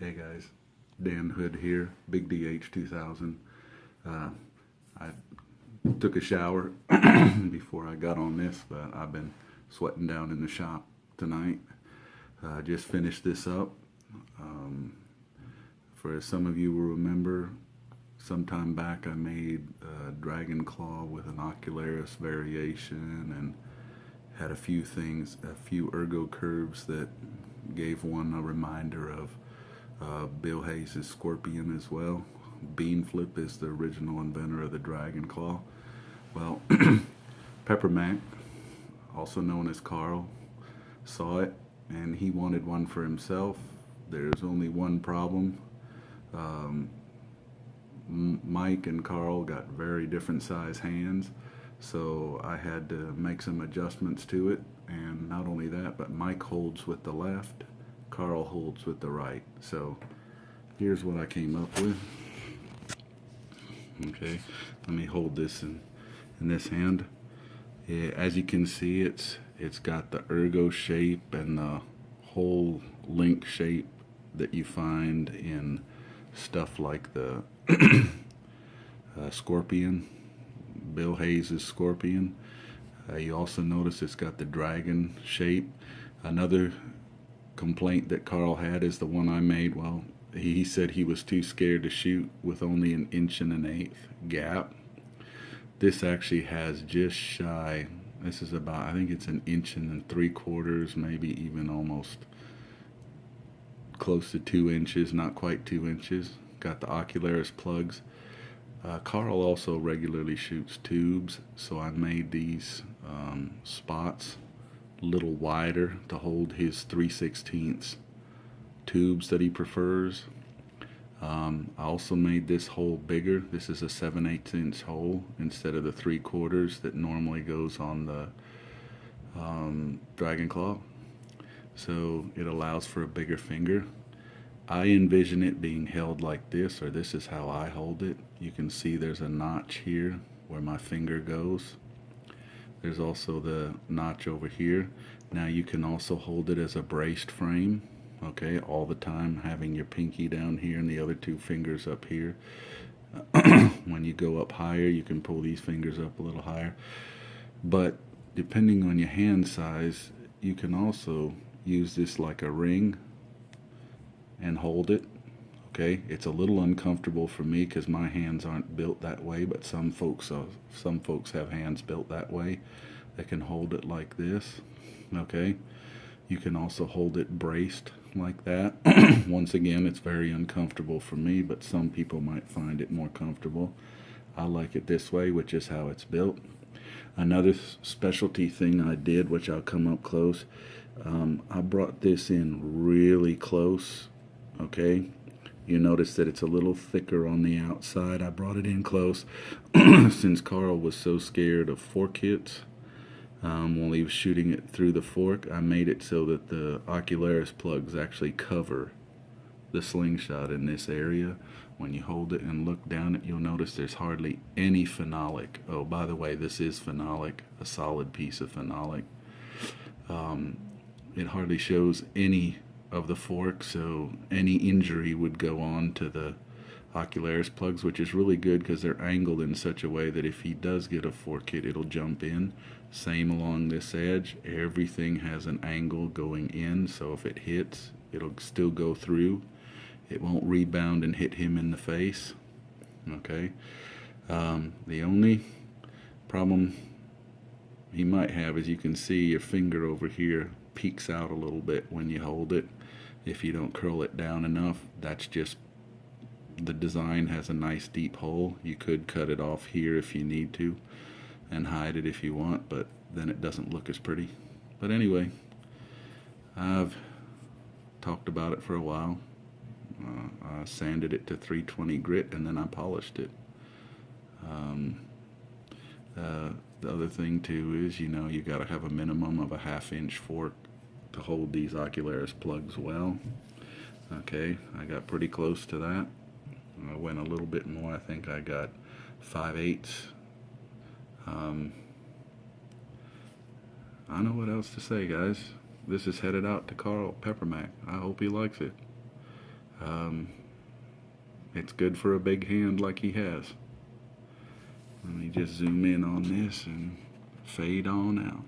Hey guys, Dan Hood here, Big DH 2000. I took a shower before I got on this, but I've been sweating down in the shop tonight. Just finished this up. For some of you will remember, sometime back I made a Dragon Claw with an Ularis variation and had a few things, a few ergo curves that gave one a reminder of Bill Hayes' Scorpion as well. Bean Flip is the original inventor of the Dragon Claw. Well, Peppermack, also known as Karl, saw it and he wanted one for himself. There's only one problem. Mike and Karl got very different size hands, so I had to make some adjustments to it. And not only that, but Mike holds with the left, Karl holds with the right. So here's what I came up with. Okay, let me hold this in this hand. As you can see, it's got the ergo shape and the whole link shape that you find in stuff like the Scorpion, Bill Hayes' Scorpion. You also notice it's got the dragon shape. Another complaint that Karl had is the one I made. Well, he said he was too scared to shoot with only 1 1/8" gap. This actually has just shy, this is about, I think it's 1 3/4 inches, maybe even almost close to 2 inches, not quite 2 inches. Got the Ularis plugs. Karl also regularly shoots tubes, so I made these spots a little wider to hold his 3/16 tubes that he prefers. I also made this hole bigger. This is a 7/8 inch hole instead of the 3/4 that normally goes on the Dragon Claw. So it allows for a bigger finger. I envision it being held like this, or this is how I hold it. You can see there's a notch here where my finger goes. There's also the notch over here. Now you can also hold it as a braced frame, okay, all the time, having your pinky down here and the other 2 fingers up here. When you go up higher, you can pull these fingers up a little higher. But depending on your hand size, you can also use this like a ring and hold it. Okay, it's a little uncomfortable for me because my hands aren't built that way, but some folks have hands built that way. They can hold it like this. Okay, you can also hold it braced like that. Once again, it's very uncomfortable for me, but some people might find it more comfortable. I like it this way, which is how it's built. Another specialty thing I did, which I'll come up close, I brought this in really close. Okay, you notice that it's a little thicker on the outside. I brought it in close since Karl was so scared of fork hits while he was shooting it through the fork. I made it so that the Ularis plugs actually cover the slingshot in this area. When you hold it and look down it, you'll notice there's hardly any phenolic. Oh, by the way, this is phenolic, a solid piece of phenolic. It hardly shows any of the fork, so any injury would go on to the Ularis plugs, which is really good because they're angled in such a way that if he does get a fork hit, it'll jump in. Same along this edge, everything has an angle going in, so if it hits, it'll still go through. It won't rebound and hit him in the face. Okay, the only problem he might have is you can see your finger over here peeks out a little bit when you hold it. If you don't curl it down enough, that's just the design has a nice deep hole. You could cut it off here if you need to and hide it if you want, but then it doesn't look as pretty. But anyway, I've talked about it for a while. I sanded it to 320 grit and then I polished it. The other thing too is, you got to have a minimum of a 1/2 inch fork to hold these Ularis plugs well. Okay, I got pretty close to that. I went a little bit more. I think I got 5/8. I don't know what else to say, guys. This is headed out to Karl Peppermack. I hope he likes it. It's good for a big hand like he has. Let me just zoom in on this and fade on out.